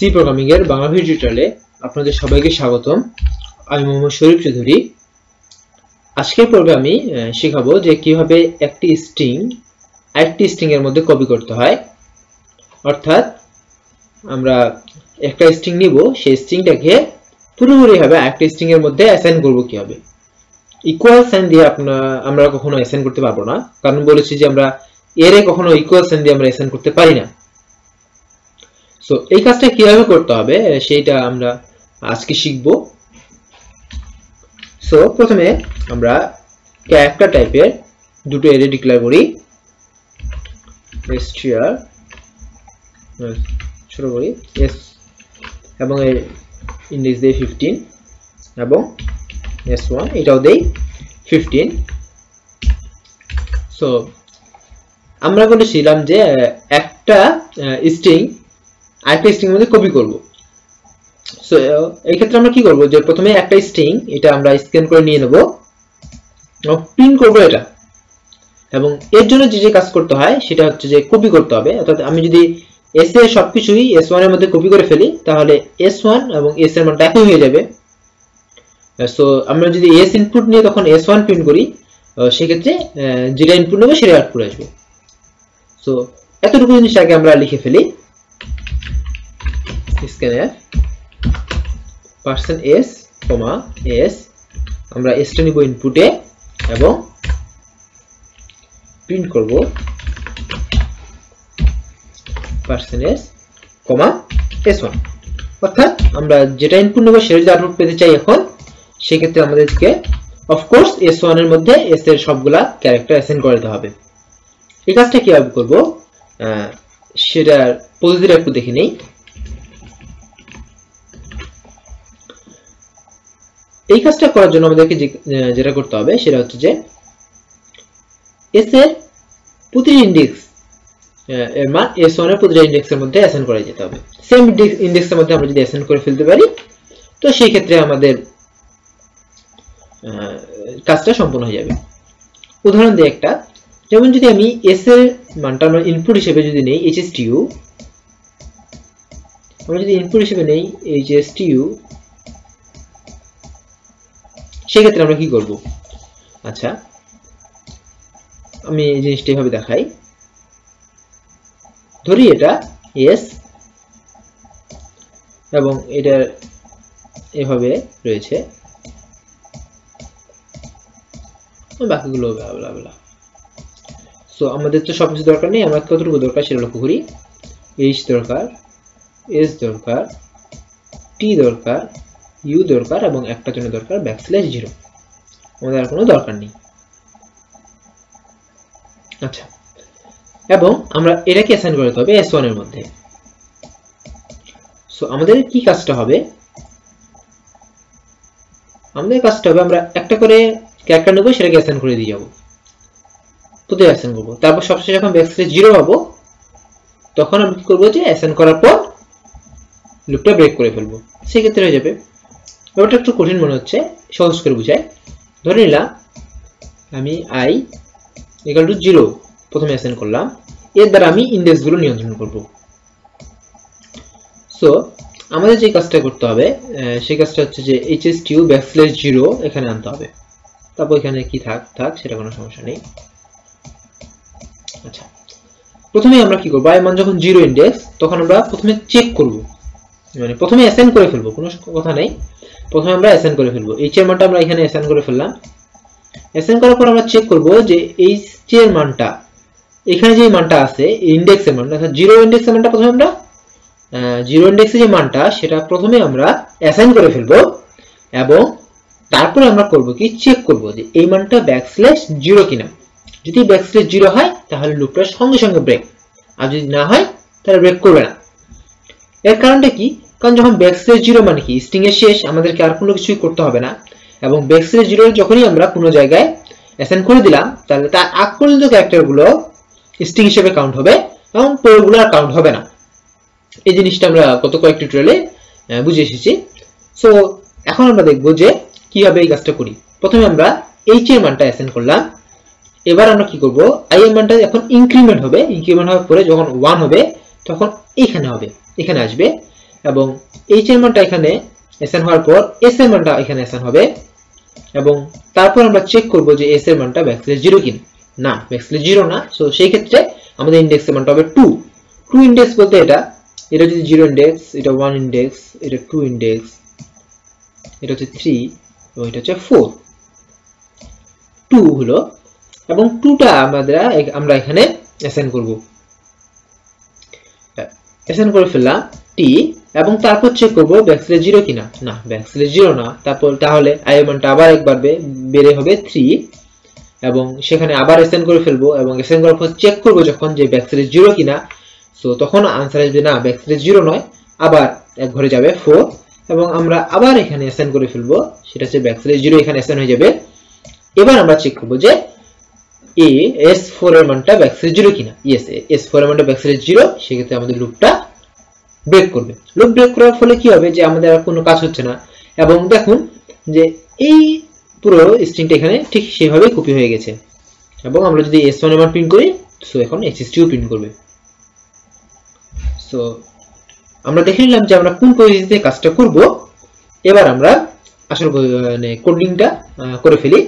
C programming এর Bangla video টিউটোরিয়ালে আপনাদের সবাইকে স্বাগতম। আমি মোহাম্মদ শরীফ চৌধুরী। আজকের পর্বে আমি শেখাবো যে কিভাবে একটি স্ট্রিং আরেকটি স্ট্রিং এর মধ্যে কপি করতে হয়। অর্থাৎ আমরা একটা স্ট্রিং নিব, সেই স্ট্রিংটাকে পুরোপুরিভাবে আরেকটি স্ট্রিং এর মধ্যে অ্যাসাইন করব কিভাবে। ইকুয়াল সাইন দিয়ে আমরা কখনো অ্যাসাইন করতে পারবো না, কারণ বলেছি যে আমরা এর কখনো ইকুয়াল সাইন দিয়ে আমরা অ্যাসাইন করতে পারি না। সো এই কাজটা কিভাবে করতে হবে সেইটা আমরা আজকে শিখব। সো প্রথমে আমরা ক্যারেক্টার টাইপের দুটো অ্যারে ডিক্লেয়ার করি, str ছোট করি s এবং এর ইনডেক্স দেই 15 এবং s1 এটাও দেই 15। সো আমরা বলেছিলাম যে একটা স্ট্রিং আরেকটা স্ট্রিং এর মধ্যে কপি করব। সো এই ক্ষেত্রে আমরা কি করব, যে প্রথমে একটা স্ট্রিং এটা আমরা স্ক্যান করে নিয়ে নেব এবং প্রিন্ট করব এটা, এবং এর জন্য যে কাজ করতে হয় সেটা হচ্ছে যে কপি করতে হবে। অর্থাৎ আমি যদি s এর সবকিছুই s1 এর মধ্যে কপি করে ফেলি তাহলে s1 এবং s এর মানটা একই হয়ে যাবে। সো আমরা যদি s ইনপুট নিয়ে তখন s1 প্রিন্ট করি, সেই ক্ষেত্রে যেটা ইনপুট নেব সেটা আউটপুট আসবে। সো এতটুকু জিনিস আগে আমরা লিখে ফেলি, scanf %s, s আমরা s টা নিব ইনপুটে এবং প্রিন্ট করব %s, s1। অর্থাৎ আমরা যেটা ইনপুট নেব সেটা যদি আউটপুট পেতে চাই এখন, সেই ক্ষেত্রে আমাদেরকে অফকোর্স s1 এর মধ্যে s এর সবগুলা ক্যারেক্টার অ্যাসাইন করে দিতে হবে। এই কাজটা কিভাবে করব সেটার পদ্ধতিটা একটু দেখে নেই। এই কাজটা করার জন্য আমাদেরকে যেটা করতে হবে সেটা হচ্ছে যে s এর প্রতিটি ইনডেক্স এর মান s1 এর প্রতিটি ইনডেক্সের মধ্যে অ্যাসাইন করে যেতে হবে। সেম ইনডেক্সের মধ্যে আমরা যদি অ্যাসাইন করে ফেলতে পারি তো সেই ক্ষেত্রে আমাদের কাজটা সম্পূর্ণ হয়ে যাবে। উদাহরণ দিই একটা, যেমন যদি আমি s এর মানটা আমরা ইনপুট হিসেবে যদি নেই hstu, আমরা যদি ইনপুট হিসেবে নেই hstu, সেই ক্ষেত্রে আমরা কি করব? আচ্ছা, আমি এই জিনিসটা এভাবে দেখাই। ধরি এটা s এবং এটা এভাবে রয়েছে, বাকিগুলো ব্লা। সো আমাদের তো সবকিছু দরকার নেই, আমার কতটুকু দরকার সেটা লক্ষ্য করি। h দরকার, s দরকার, t দরকার, u দরকার এবং একটা জন্য দরকার \0। আমাদের আর কোনো দরকার নেই। আচ্ছা, এবং আমরা এটাকে অ্যাসাইন করতে হবে s1 এর মধ্যে। সো আমাদের কি কাজটা হবে, আমরা একটা করে ক্যারেক্টার নেব, সেটাকে অ্যাসাইন করে দিয়ে যাব, প্রতি অ্যাসাইন করব। তারপর সবশেষে যখন \0 পাবো তখন আমরা কি করব, যে অ্যাসাইন করার পর লুপটা ব্রেক করে ফেলবো, সেই ক্ষেত্রে হয়ে যাবে। ব্যাপারটা একটু কঠিন মনে হচ্ছে, সহজ করে বুঝাই। ধরে নিলাম আমি i = 0 প্রথমে অ্যাসাইন করলাম, এর দ্বারা আমি ইনডেক্সগুলো নিয়ন্ত্রণ করব। সো আমাদের যে কাজটা করতে হবে সেই কাজটা হচ্ছে যে hstu \0 এখানে আনতে হবে। তারপর এখানে কি থাক সেটা কোনো সমস্যা নেই। আচ্ছা, প্রথমে আমরা কি করব, i মান যখন 0 ইনডেক্স তখন আমরা প্রথমে চেক করব, মানে প্রথমে অ্যাসাইন করে ফেলবো, কোনো কথা নেই, প্রথমে আমরা অ্যাসাইন করে ফেলবো। h এর মানটা আমরা এখানে অ্যাসাইন করে ফেললাম। অ্যাসাইন করার পর আমরা চেক করব যে h এর মানটা এখানে যে মানটা আছে ইনডেক্সের মান, অর্থাৎ 0 ইনডেক্সের মানটা প্রথমে আমরা 0 ইনডেক্সে যে মানটা সেটা প্রথমে আমরা অ্যাসাইন করে ফেলবো, এবং তারপরে আমরা করব কি, চেক করব যে এই মানটা \0 কিনা। যদি \0 হয় তাহলে লুপটা সঙ্গে সঙ্গে ব্রেক, আর যদি না হয় তাহলে ব্রেক করবে না। এর কারণটা কি, কারণ যখন \0 মানে কি স্ট্রিং এর শেষ, আমাদেরকে আর কোনো কিছুই করতে হবে না, এবং \0 যখনই আমরা কোনো জায়গায় অ্যাসাইন করে দিলাম তাহলে তার আগ পর্যন্ত ক্যারেক্টারগুলো স্ট্রিং হিসেবে কাউন্ট হবে এবং পরেরগুলো আর কাউন্ট হবে না। এই জিনিসটা আমরা গত কয়েক টিউটোরিয়ালে বুঝে এসেছি। সো এখন আমরা দেখব যে কিভাবে এই কাজটা করি। প্রথমে আমরা h এর মানটা অ্যাসাইন করলাম, এবার আমরা কি করব, i এর মানটা এখন ইনক্রিমেন্ট হবে, ইনক্রিমেন্ট হওয়ার পরে যখন 1 হবে তখন এখানে আসবে, এবং এইচ এর মানটা এখানে অ্যাসাইন হওয়ার পর এস এর মানটা এখানে অ্যাসাইন হবে এবং তারপর আমরা চেক করব যে এস এর মানটা ব্যাকস্ল্যাশ 0 কিনা। না, ব্যাকস্ল্যাশ 0 না। সো সেই ক্ষেত্রে আমাদের ইনডেক্সের মানটা হবে 2। 2 ইনডেক্স বলতে এটা যদি 0 ইনডেক্স, এটা 1 ইনডেক্স, এটা 2 ইনডেক্স, এটা হচ্ছে 3 এবং এটা হচ্ছে 4। 2 হলো এবং 2টা আমরা এখানে অ্যাসাইন করব। অ্যাসাইন করে ফেললাম টি এবং তারপর চেক করব ব্যাকস্ল্যাশ 0 কিনা। না, ব্যাকস্ল্যাশ 0 না। তারপর তাহলে i এর মানটা আবার একবার বেড়ে হবে 3 এবং সেখানে আবার অ্যাসাইন করে ফেলবো এবং অ্যাসাইন করার পর চেক করব যখন যে ব্যাকস্ল্যাশ 0 কিনা। সো তখন আনসার আসবে না, ব্যাকস্ল্যাশ 0 নয়, আবার এক ঘরে যাবে 4 এবং আমরা আবার এখানে অ্যাসাইন করে ফেলবো, সেটা হচ্ছে ব্যাকস্ল্যাশ 0 এখানে অ্যাসাইন হয়ে যাবে। এবার আমরা চেক করব যে s4 এর মানটা ব্যাকস্ল্যাশ 0 কিনা। ইয়েস, s4 এর মানটা ব্যাকস্ল্যাশ 0। সেক্ষেত্রে আমাদের লুপটা ব্রেক করবে। লুপ ব্রেক করার ফলে কি হবে যে আমাদের আর কোনো কাজ হচ্ছে না এবং দেখুন যে এই পুরো স্ট্রিংটা এখানে ঠিক সেভাবে কপি হয়ে গেছে এবং আমরা যদি s1 এর মান প্রিন্ট করি, সো এখন s2 প্রিন্ট করবে। সো আমরা দেখে নিলাম যে আমরা কোন পদ্ধতিতে কাজটা করব। এবার আমরা আসল কোডিংটা করে ফেলি।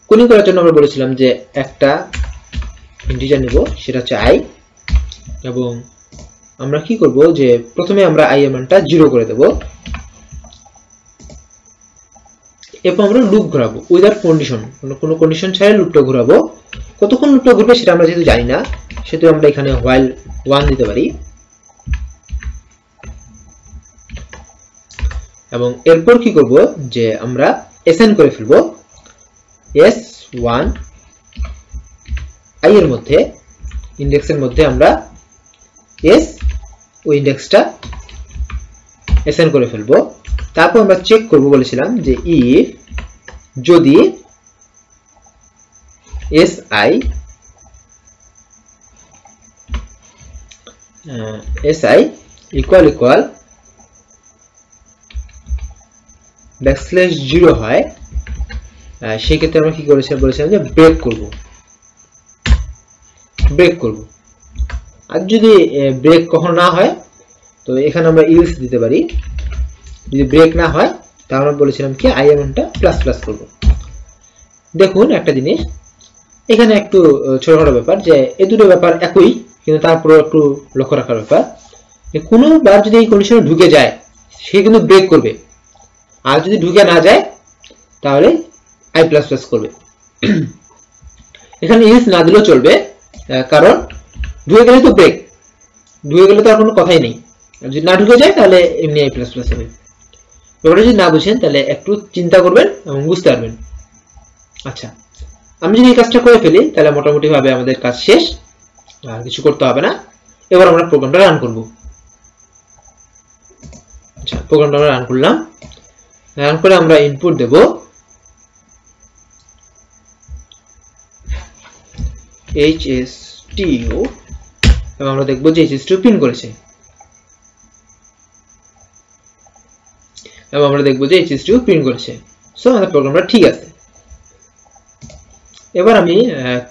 কোডিং করার জন্য আমরা বলেছিলাম যে একটা ইন্টিজার নেব, সেটা হচ্ছে i এবং আমরা কি করব যে প্রথমে আমরা i এর মানটা 0 করে দেব। এরপর আমরা লুপ ঘোরাবো উইদাউট কন্ডিশন, কোনো কন্ডিশন ছাড়াই লুপটা ঘোরাবো। কতক্ষণ লুপটা ঘুরবে সেটা আমরা যেহেতু জানি না, সেহেতু আমরা এখানে while 1 দিতে পারি এবং এরপর কি করব যে আমরা অ্যাসাইন করে ফেলবো s1 i এর মধ্যে, ইনডেক্সের মধ্যে আমরা s ওই ইনডেক্সটা অ্যাসাইন করে ফেলবো। তারপর আমরা চেক করব বলেছিলাম যে if যদি si equal ব্যাকস্ল্যাশ 0 হয়, সেই ক্ষেত্রে আমরা কি বলেছিলাম যে ব্রেক করব। আর যদি ব্রেক কখনো না হয় তো এখানে আমরা ইলস দিতে পারি। যদি ব্রেক না হয় তাহলে আমরা বলেছিলাম কি i এর মানটা প্লাস প্লাস করব। দেখুন একটা জিনিস এখানে একটু ছোটখাটো ব্যাপার, যে এই দুটো ব্যাপার একই কিন্তু তারপরে একটু লক্ষ্য রাখার ব্যাপার, কোনো বার যদি এই কন্ডিশনে ঢুকে যায় সে কিন্তু ব্রেক করবে, আর যদি ঢুকে না যায় তাহলে i প্লাস প্লাস করবে। এখানে ইলস না দিলেও চলবে, কারণ ঢুকে গেলে তো ব্রেক, ঢুকে গেলে তো আর কোনো কথাই নেই। যদি না ঢুকে যায় তাহলে এমনি i প্লাস প্লাস হবে। ব্যাপারটা যদি না বুঝেন তাহলে একটু চিন্তা করবেন এবং বুঝতে পারবেন। আচ্ছা, আমি যদি এই কাজটা করে ফেলি তাহলে মোটামুটি ভাবে আমাদের কাজ শেষ, আর কিছু করতে হবে না। এবার আমরা প্রোগ্রামটা রান করব। আচ্ছা, প্রোগ্রামটা আমরা রান করলাম। রান করে আমরা ইনপুট দেব hstu এবং আমরা দেখব যে hstu প্রিন্ট করেছে এবং আমরা দেখব যে hstu প্রিন্ট করেছে। সো আমাদের প্রোগ্রামটা ঠিক আছে। এবার আমি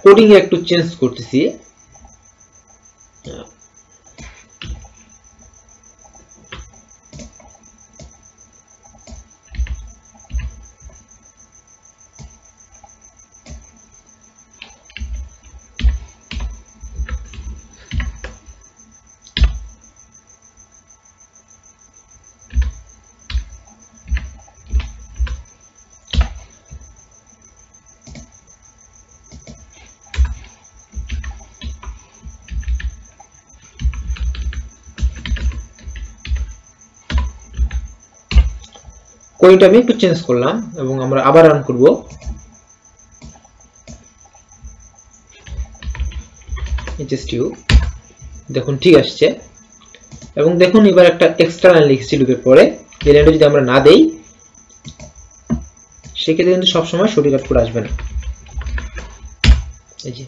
কোডিং এ একটু চেঞ্জ করতেছি। কোডটা আমি একটু চেঞ্জ করলাম এবং আমরা আবার রান করব। hstu দেখুন ঠিক আসছে এবং দেখুন এবার একটা এক্সট্রা লাইন লিখেছি লুপের পরে। এই লাইনটা যদি আমরা না দেই সেক্ষেত্রে কিন্তু সবসময় সঠিক আউটপুট আসবে না। এই যে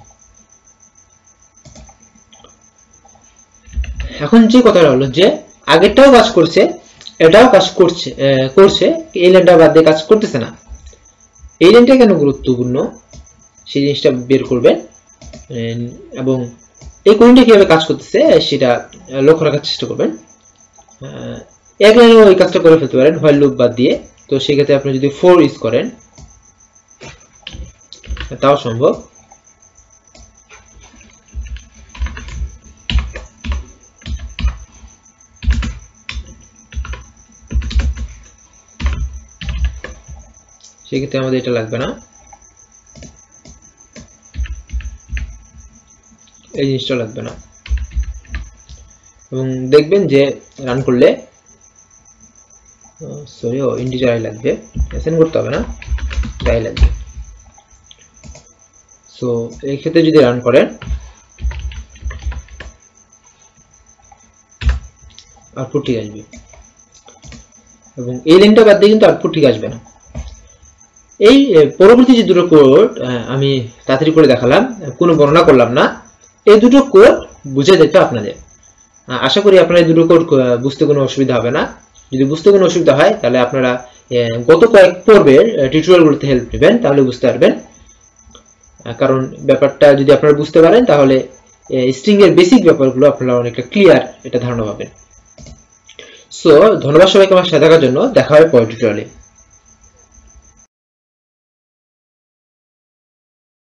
এখন যে কথাটা হলো যে আগেরটাও কাজ করছে, এটাও কাজ করছে, এই লাইনটা বাদ দিয়ে কাজ করতেছে না। এই লাইনটা কেন গুরুত্বপূর্ণ সেই জিনিসটা বের করবেন এবং এই কোডিংটা কিভাবে কাজ করতেছে সেটা লক্ষ্য রাখার চেষ্টা করবেন। এক লাইনেও এই কাজটা করে ফেলতে পারেন হোয়াইল লুপ বাদ দিয়ে। তো সেক্ষেত্রে আপনি যদি ফর ইউজ করেন তাও সম্ভব। সেক্ষেত্রে আমাদের এটা লাগবে না, এই জিনিসটা লাগবে না। এবং দেখবেন যে রান করলে সরি ইন্টিজার আই লাগবে, অ্যাসাইন করতে হবে না, আই লাগবে। সো এই ক্ষেত্রে যদি রান করেন আউটপুট ঠিক আসবে, এবং এই লাইনটা বাদ দিয়ে কিন্তু আউটপুট ঠিক আসবে না। এই পরবর্তী যে দুটো কোড আমি তাড়াতাড়ি করে দেখালাম, কোনো বর্ণনা করলাম না, এই দুটো কোড বুঝে যেতে আপনাদের। আশা করি আপনারা এই দুটো কোড বুঝতে কোনো অসুবিধা হবে না। যদি বুঝতে কোনো অসুবিধা হয় তাহলে আপনারা গত কয়েক পর্বের টিউটোরিয়ালগুলোতে হেল্প নেবেন, তাহলে বুঝতে পারবেন। কারণ ব্যাপারটা যদি আপনারা বুঝতে পারেন তাহলে স্ট্রিং এর বেসিক ব্যাপারগুলো আপনারা অনেকটা ক্লিয়ার এটা ধারণা পাবেন। সো ধন্যবাদ সবাইকে আমার সাথে থাকার জন্য, দেখা হবে পরের টিউটোরিয়ালে।